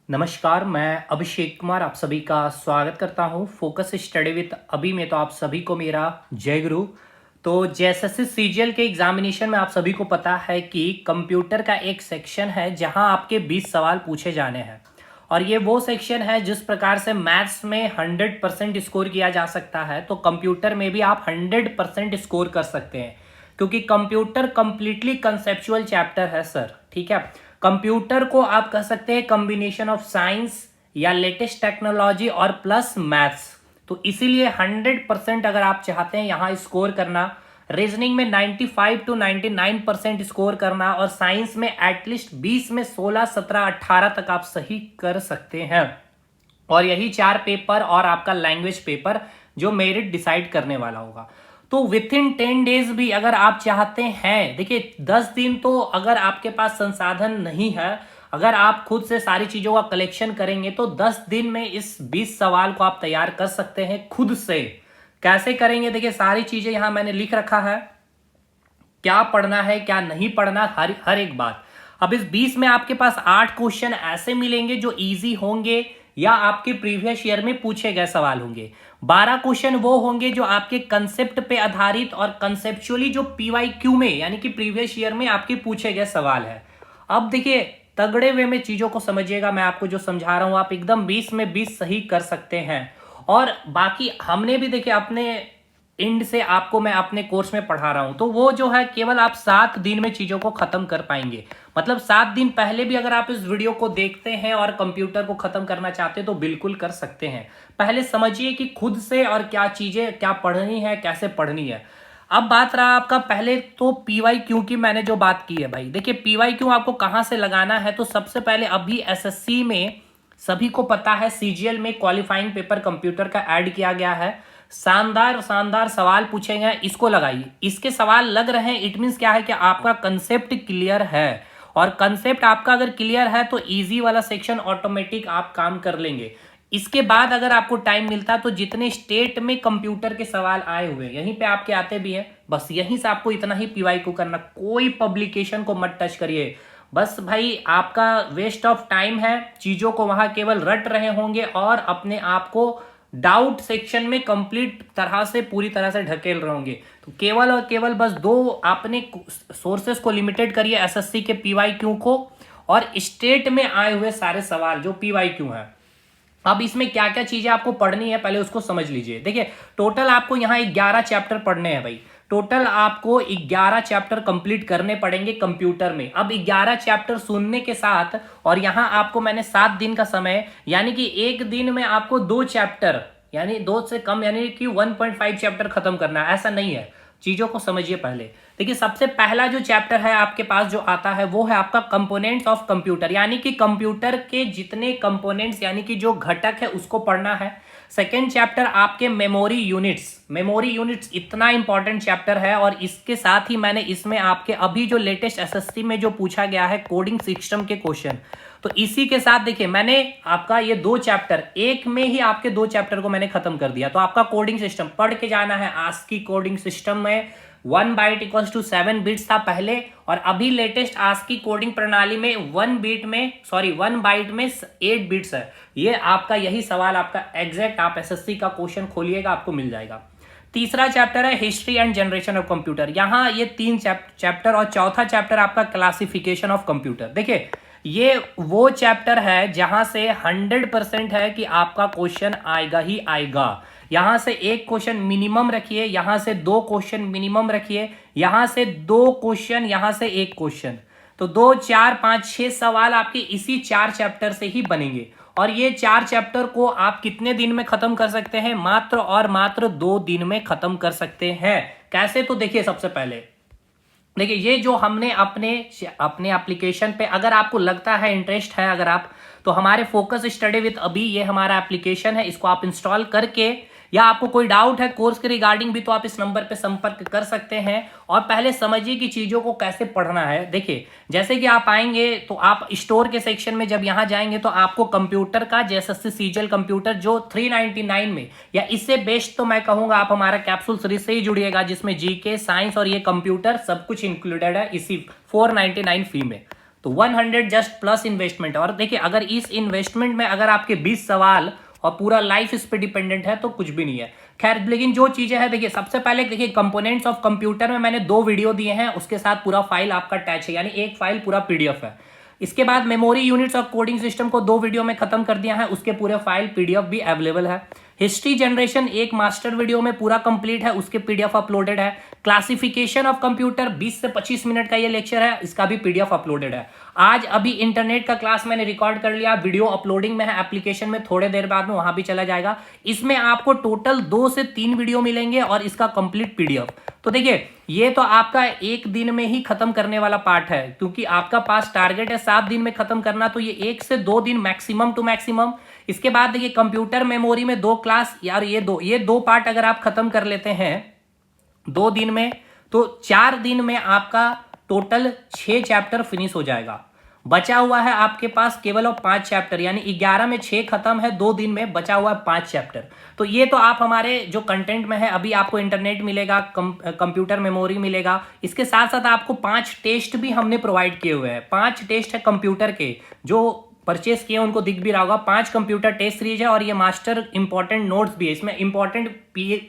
नमस्कार, मैं अभिषेक कुमार आप सभी का स्वागत करता हूं फोकस स्टडी विद अभी में। तो आप सभी को मेरा जय गुरु। तो जेएसएससी सीजीएल के एग्जामिनेशन में आप सभी को पता है कि कंप्यूटर का एक सेक्शन है जहां आपके 20 सवाल पूछे जाने हैं। और ये वो सेक्शन है जिस प्रकार से मैथ्स में 100% स्कोर किया जा सकता है, तो कंप्यूटर में भी आप 100% स्कोर कर सकते हैं, क्योंकि कंप्यूटर कंप्लीटली कंसेप्चुअल चैप्टर है सर। ठीक है, कंप्यूटर को आप कह सकते हैं कॉम्बिनेशन ऑफ साइंस या लेटेस्ट टेक्नोलॉजी और प्लस मैथ्स। तो इसीलिए 100% अगर आप चाहते हैं यहाँ स्कोर करना, रीजनिंग में 95 to 99% स्कोर करना, और साइंस में एटलीस्ट 20 में 16, 17, 18 तक आप सही कर सकते हैं। और यही 4 पेपर और आपका लैंग्वेज पेपर जो मेरिट डिसाइड करने वाला होगा। तो विथ इन 10 डेज भी अगर आप चाहते हैं, देखिए 10 दिन तो अगर आपके पास संसाधन नहीं है, अगर आप खुद से सारी चीजों का कलेक्शन करेंगे तो 10 दिन में इस 20 सवाल को आप तैयार कर सकते हैं खुद से। कैसे करेंगे, देखिए सारी चीजें यहां मैंने लिख रखा है, क्या पढ़ना है क्या नहीं पढ़ना, हर एक बात। अब इस 20 में आपके पास 8 क्वेश्चन ऐसे मिलेंगे जो इजी होंगे या आपके प्रीवियस ईयर में पूछे गए सवाल होंगे। 12 क्वेश्चन वो होंगे जो आपके कंसेप्ट पे आधारित और कंसेप्चुअली जो पीवाईक्यू में यानी कि प्रीवियस ईयर में आपके पूछे गए सवाल है। अब देखिए तगड़े वे में चीजों को समझिएगा, मैं आपको जो समझा रहा हूं आप एकदम 20 में 20 सही कर सकते हैं। और बाकी हमने भी देखिए अपने इंड से आपको मैं अपने कोर्स में पढ़ा रहा हूं, तो वो जो है केवल आप 7 दिन में चीजों को खत्म कर पाएंगे। मतलब 7 दिन पहले भी अगर आप इस वीडियो को देखते हैं और कंप्यूटर को खत्म करना चाहते हैं तो बिल्कुल कर सकते हैं। पहले समझिए कि खुद से और क्या चीजें क्या पढ़नी है, कैसे पढ़नी है। अब बात रहा आपका पहले तो पीवाईक्यू की, मैंने जो बात की है भाई, देखिए पीवाईक्यू आपको कहां से लगाना है। तो सबसे पहले अभी एसएससी में सभी को पता है सीजीएल में क्वालिफाइंग पेपर कंप्यूटर का ऐड किया गया है। शानदार शानदार सवाल पूछे गए, इसको लगाइए। इसके सवाल लग रहे हैं, इट मींस क्या है कि आपका कंसेप्ट क्लियर है। और कंसेप्ट आपका अगर क्लियर है तो इजी वाला सेक्शन ऑटोमेटिक आप काम कर लेंगे। इसके बाद अगर आपको टाइम मिलता तो जितने स्टेट में कंप्यूटर के सवाल आए हुए यहीं पे आपके आते भी हैं, बस यहीं से आपको इतना ही पीवाईक्यू करना। कोई पब्लिकेशन को मत टच करिए, बस भाई आपका वेस्ट ऑफ टाइम है। चीजों को वहां केवल रट रहे होंगे और अपने आप को डाउट सेक्शन में कंप्लीट तरह से पूरी तरह से ढकेल रहे होंगे। तो केवल और केवल बस 2 आपने सोर्सेस को लिमिटेड करिए, एसएससी के पीवाईक्यू को और स्टेट में आए हुए सारे सवाल जो पीवाईक्यू हैं। अब इसमें क्या क्या चीजें आपको पढ़नी है पहले उसको समझ लीजिए। देखिए टोटल आपको यहाँ 11 चैप्टर पढ़ने हैं भाई। टोटल आपको 11 चैप्टर कंप्लीट करने पड़ेंगे कंप्यूटर में। अब 11 चैप्टर सुनने के साथ और यहाँ आपको मैंने 7 दिन का समय, यानी कि एक दिन में आपको 2 चैप्टर, यानी 2 से कम यानी कि 1.5 चैप्टर खत्म करना है, ऐसा नहीं है। चीजों को समझिए पहले। देखिए सबसे पहला जो चैप्टर है आपके पास जो आता है वो है आपका कंपोनेंट्स ऑफ कंप्यूटर, यानी कि कंप्यूटर के जितने कंपोनेंट्स यानी कि जो घटक है उसको पढ़ना है। सेकेंड चैप्टर आपके मेमोरी यूनिट्स। मेमोरी यूनिट्स इतना इंपॉर्टेंट चैप्टर है, और इसके साथ ही मैंने इसमें आपके अभी जो लेटेस्ट एसएससी में जो पूछा गया है कोडिंग सिस्टम के क्वेश्चन, तो इसी के साथ देखिए मैंने आपका ये 2 चैप्टर एक में ही आपके 2 चैप्टर को मैंने खत्म कर दिया। तो आपका कोडिंग सिस्टम पढ़ के जाना है। आस्की कोडिंग सिस्टम में 1 बाइट इक्वल्स टू 7 बिट्स था पहले, और अभी लेटेस्ट आस्की कोडिंग प्रणाली में 1 बाइट में 8 बिट्स है। ये आपका यही सवाल आपका एग्जैक्ट आप एसएससी का क्वेश्चन खोलिएगा आपको मिल जाएगा। तीसरा चैप्टर है history and generation of computer. यहाँ ये 3 चैप्टर, और चौथा चैप्टर आपका क्लासिफिकेशन ऑफ कंप्यूटर। देखिए ये वो चैप्टर है जहां से 100% है कि आपका क्वेश्चन आएगा ही आएगा। यहां से 1 क्वेश्चन मिनिमम रखिए, यहां से 2 क्वेश्चन मिनिमम रखिए, यहां से 2 क्वेश्चन, यहां से 1 क्वेश्चन। तो 2, 4, 5, 6 सवाल आपके इसी 4 चैप्टर से ही बनेंगे। और ये 4 चैप्टर को आप कितने दिन में खत्म कर सकते हैं? मात्र और मात्र 2 दिन में खत्म कर सकते हैं। कैसे? तो देखिए सबसे पहले देखिए ये जो हमने अपने एप्लीकेशन पे, अगर आपको लगता है इंटरेस्ट है अगर आप, तो हमारे फोकस स्टडी विद अभी ये हमारा एप्लीकेशन है, इसको आप इंस्टॉल करके, या आपको कोई डाउट है कोर्स के रिगार्डिंग भी तो आप इस नंबर पे संपर्क कर सकते हैं। और पहले समझिए कि चीजों को कैसे पढ़ना है। देखिए जैसे कि आप आएंगे तो आप स्टोर के सेक्शन में जब यहां जाएंगे तो आपको कंप्यूटर का जेएसएससी सीजीएल कंप्यूटर जो 399 में, या इससे बेस्ट तो मैं कहूंगा आप हमारा कैप्सूल सीरीज से ही जुड़िएगा, जिसमें जीके, साइंस और ये कंप्यूटर सब कुछ इंक्लूडेड है इसी 499 फी में। तो 100 जस्ट प्लस इन्वेस्टमेंट। और देखिए अगर इस इन्वेस्टमेंट में अगर आपके 20 सवाल और पूरा लाइफ इस पे डिपेंडेंट है तो कुछ भी नहीं है। खैर लेकिन जो चीजें हैं देखिए, सबसे पहले देखिए कंपोनेंट्स ऑफ कंप्यूटर में मैंने 2 वीडियो दिए हैं, उसके साथ पूरा फाइल आपका अटैच है, यानी एक फाइल पूरा पीडीएफ है। इसके बाद मेमोरी यूनिट्स और कोडिंग सिस्टम को 2 वीडियो में खत्म कर दिया है, उसके पूरे फाइल पीडीएफ भी अवेलेबल है। हिस्ट्री जनरेशन एक मास्टर वीडियो में पूरा कंप्लीट है, उसके पीडीएफ अपलोडेड है। क्लासिफिकेशन ऑफ कंप्यूटर 20 से 25 मिनट का ये लेक्चर है, इसका भी पीडीएफ अपलोडेड है। आज अभी इंटरनेट का क्लास मैंने रिकॉर्ड कर लिया, वीडियो अपलोडिंग में है एप्लीकेशन में, थोड़े देर बाद में वहां भी चला जाएगा। इसमें आपको टोटल 2 से 3 वीडियो मिलेंगे और इसका कंप्लीट पीडीएफ। तो देखिए ये तो आपका एक दिन में ही खत्म करने वाला पार्ट है, क्योंकि आपका पास टारगेट है 7 दिन में खत्म करना, तो ये 1 से 2 दिन मैक्सिमम टू मैक्सिमम। इसके बाद देखिए कंप्यूटर मेमोरी में 2 क्लास, यार ये दो पार्ट अगर आप खत्म कर लेते हैं 2 दिन में, तो 4 दिन में आपका टोटल 6 चैप्टर फिनिश हो जाएगा। बचा हुआ है आपके पास केवल 5 चैप्टर, यानी 11 में 6 खत्म है 2 दिन में, बचा हुआ है 5 चैप्टर। तो ये तो आप हमारे जो कंटेंट में है, अभी आपको इंटरनेट मिलेगा, कंप्यूटर मेमोरी मिलेगा, इसके साथ साथ आपको 5 टेस्ट भी हमने प्रोवाइड किए हुए हैं। 5 टेस्ट है कंप्यूटर के, जो परचेस किए उनको दिख भी रहा होगा। 5 कंप्यूटर टेस्ट सीरीज है और ये मास्टर इंपॉर्टेंट नोट्स भी है, इसमें इंपॉर्टेंट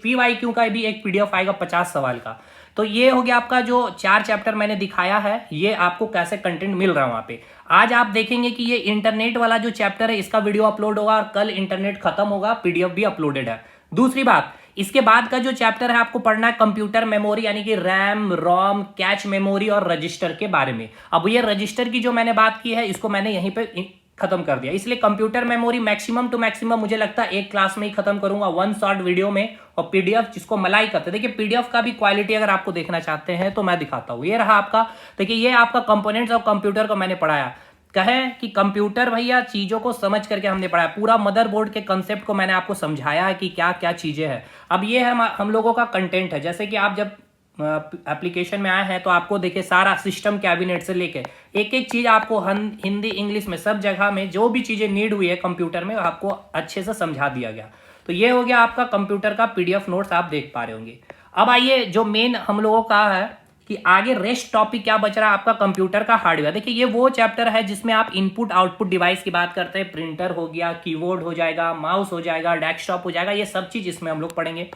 PYQ का भी एक पीडीएफ आएगा 50 सवाल का। तो ये हो गया आपका जो 4 चैप्टर मैंने दिखाया है, ये आपको कैसे कंटेंट मिल रहा है वहां पे। आज आप देखेंगे कि ये इंटरनेट वाला जो चैप्टर है इसका वीडियो अपलोड होगा और कल इंटरनेट खत्म होगा, पीडीएफ भी अपलोडेड है। दूसरी बात, इसके बाद का जो चैप्टर है आपको पढ़ना है कंप्यूटर मेमोरी, यानी कि रैम, रोम, कैच मेमोरी और रजिस्टर के बारे में। अब ये रजिस्टर की जो मैंने बात की है इसको मैंने यहीं पे खत्म कर दिया, इसलिए computer memory maximum to maximum मुझे लगता है एक क्लास में ही खत्म करूंगा, 1 शॉर्ट वीडियो में। और पीडीएफ जिसको मलाई करते हैं, देखिए पीडीएफ का भी क्वालिटी अगर आपको देखना चाहते हैं तो मैं दिखाता हूं। ये रहा आपका, देखिए ये आपका कंपोनेंट्स ऑफ कंप्यूटर को मैंने पढ़ाया। कहें कि कंप्यूटर भैया चीजों को समझ करके हमने पढ़ाया, पूरा मदरबोर्ड के कंसेप्ट को मैंने आपको समझाया है कि क्या क्या चीजें हैं। अब ये हम लोगों का कंटेंट है, जैसे कि आप जब एप्लीकेशन में आए हैं तो आपको देखिए सारा सिस्टम कैबिनेट से लेके एक एक चीज आपको हिंदी इंग्लिश में सब जगह में जो भी चीजें नीड हुई है कंप्यूटर में आपको अच्छे से समझा दिया गया। तो ये हो गया आपका कंप्यूटर का पीडीएफ नोट्स, आप देख पा रहे होंगे। अब आइए जो मेन हम लोगों का है कि आगे रेस्ट टॉपिक क्या बच रहा है आपका कंप्यूटर का हार्डवेयर। देखिए ये वो चैप्टर है जिसमें आप इनपुट आउटपुट डिवाइस की बात करते हैं, प्रिंटर हो गया, कीबोर्ड हो जाएगा, माउस हो जाएगा, डेस्कटॉप हो जाएगा, ये सब चीज इसमें हम लोग पढ़ेंगे।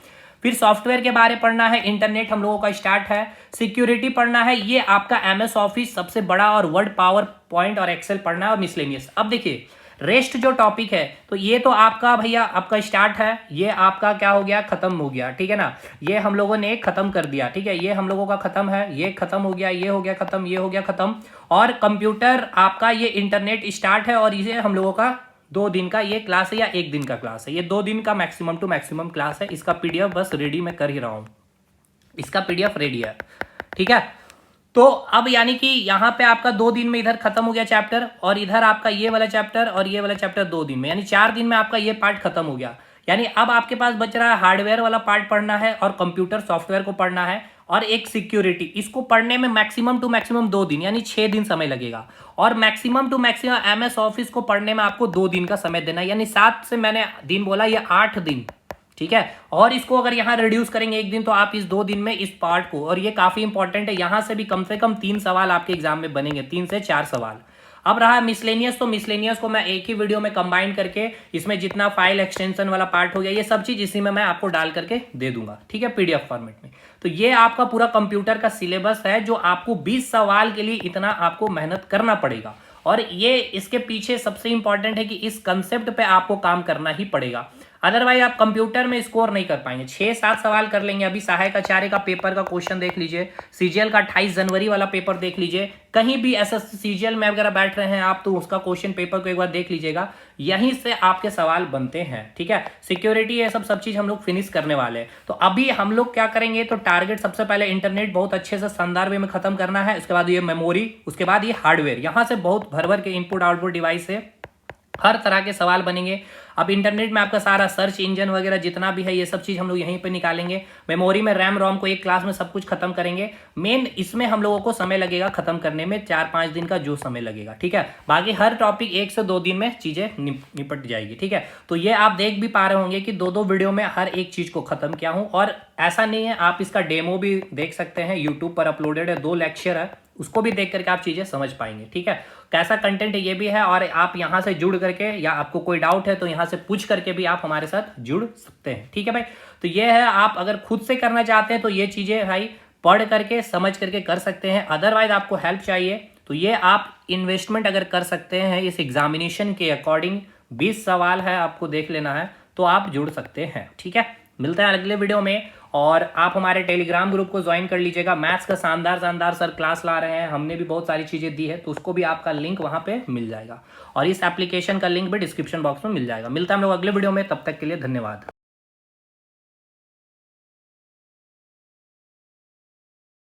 फिर सॉफ्टवेयर के बारे में पढ़ना है, इंटरनेट हम लोगों का स्टार्ट है। सिक्योरिटी पढ़ना है, ये आपका MS ऑफिस सबसे बड़ा, और वर्ड, पावर पॉइंट और एक्सेल पढ़ना है, और मिसलेनियस। अब देखिए रेस्ट जो टॉपिक है तो ये तो आपका भैया आपका स्टार्ट है, ये आपका क्या हो गया, खत्म हो गया, ठीक है ना। ये हम लोगों ने खत्म कर दिया, ठीक है, ये हम लोगों का खत्म है, ये खत्म हो गया, ये हो गया खत्म, ये हो गया खत्म। और कंप्यूटर आपका ये इंटरनेट स्टार्ट है, और इसे हम लोगों का 2 दिन का ये क्लास है या 1 दिन का क्लास है, ये 2 दिन का मैक्सिमम टू मैक्सिमम क्लास है। इसका पीडीएफ बस रेडी मैं कर ही रहा हूं, इसका पीडीएफ रेडी है, ठीक है। तो अब यानी कि यहाँ पे आपका 2 दिन में इधर खत्म हो गया चैप्टर, और इधर आपका ये वाला चैप्टर और ये वाला चैप्टर 2 दिन में, यानी 4 दिन में आपका ये पार्ट खत्म हो गया। यानी अब आपके पास बच रहा है हार्डवेयर वाला पार्ट पढ़ना है, और कंप्यूटर सॉफ्टवेयर को पढ़ना है, और एक सिक्योरिटी। इसको पढ़ने में मैक्सिमम टू मैक्सिमम 2 दिन यानी 6 दिन समय लगेगा, और maximum to maximum MS office को पढ़ने में आपको 2 दिन का समय देना है, यानी 7 से मैंने दिन बोला, ये 8 दिन, ठीक है। और इसको अगर यहाँ रिड्यूस करेंगे 1 दिन, तो आप इस 2 दिन में इस पार्ट को, और ये काफी इंपॉर्टेंट है, यहां से भी कम से कम 3 सवाल आपके एग्जाम में बनेंगे, 3 से 4 सवाल। अब रहा मिसलेनियस, तो मिसलेनियस को मैं एक ही वीडियो में कंबाइन करके, इसमें जितना फाइल एक्सटेंशन वाला पार्ट हो गया ये सब चीज इसी में मैं आपको डाल करके दे दूंगा, ठीक है, पीडीएफ फॉर्मेट में। तो ये आपका पूरा कंप्यूटर का सिलेबस है, जो आपको 20 सवाल के लिए इतना आपको मेहनत करना पड़ेगा। और ये इसके पीछे सबसे इंपॉर्टेंट है कि इस कंसेप्ट पे आपको काम करना ही पड़ेगा, अदरवाइज आप कंप्यूटर में स्कोर नहीं कर पाएंगे। 6-7 सवाल कर लेंगे। अभी सहायक आचार्य का पेपर का क्वेश्चन देख लीजिए, सीजीएल का 28 जनवरी वाला पेपर देख लीजिए, कहीं भी एसएससी सीजीएल में अगर बैठ रहे हैं आप तो उसका क्वेश्चन पेपर को एक बार देख लीजिएगा, यहीं से आपके सवाल बनते हैं, ठीक है। सिक्योरिटी ये सब चीज हम लोग फिनिश करने वाले हैं। तो अभी हम लोग क्या करेंगे, तो टारगेट सबसे पहले इंटरनेट बहुत अच्छे से शानदार वे में खत्म करना है, उसके बाद ये मेमोरी, उसके बाद ये हार्डवेयर, यहां से बहुत भर भर के इनपुट आउटपुट डिवाइस से हर तरह के सवाल बनेंगे। अब इंटरनेट में आपका सारा सर्च इंजन वगैरह जितना भी है ये सब चीज हम लोग यहीं पे निकालेंगे। मेमोरी में रैम रोम को एक क्लास में सब कुछ खत्म करेंगे। मेन इसमें हम लोगों को समय लगेगा खत्म करने में 4-5 दिन का जो समय लगेगा, ठीक है। बाकी हर टॉपिक 1 से 2 दिन में चीजें निपट जाएगी, ठीक है। तो ये आप देख भी पा रहे होंगे कि 2-2 वीडियो में हर एक चीज को खत्म किया हूं। और ऐसा नहीं है, आप इसका डेमो भी देख सकते हैं, यूट्यूब पर अपलोडेड है, 2 लेक्चर है, उसको भी देख करके आप चीज़ें समझ पाएंगे। ठीक है, कैसा कंटेंट है ये भी है, और आप यहाँ से जुड़ करके या आपको कोई डाउट है तो यहाँ से पूछ करके भी आप हमारे साथ जुड़ सकते हैं। ठीक है भाई, तो ये है, आप अगर खुद से करना चाहते हैं तो ये चीज़ें भाई पढ़ करके समझ करके कर सकते हैं। अदरवाइज आपको हेल्प चाहिए तो ये आप इन्वेस्टमेंट अगर कर सकते हैं इस एग्जामिनेशन के अकॉर्डिंग, 20 सवाल है आपको देख लेना है, तो आप जुड़ सकते हैं। ठीक है, मिलते हैं अगले वीडियो में, और आप हमारे टेलीग्राम ग्रुप को ज्वाइन कर लीजिएगा। मैथ्स का शानदार शानदार सर क्लास ला रहे हैं, हमने भी बहुत सारी चीज़ें दी है, तो उसको भी आपका लिंक वहाँ पे मिल जाएगा, और इस एप्लीकेशन का लिंक भी डिस्क्रिप्शन बॉक्स में मिल जाएगा। मिलता है हम लोग अगले वीडियो में, तब तक के लिए धन्यवाद।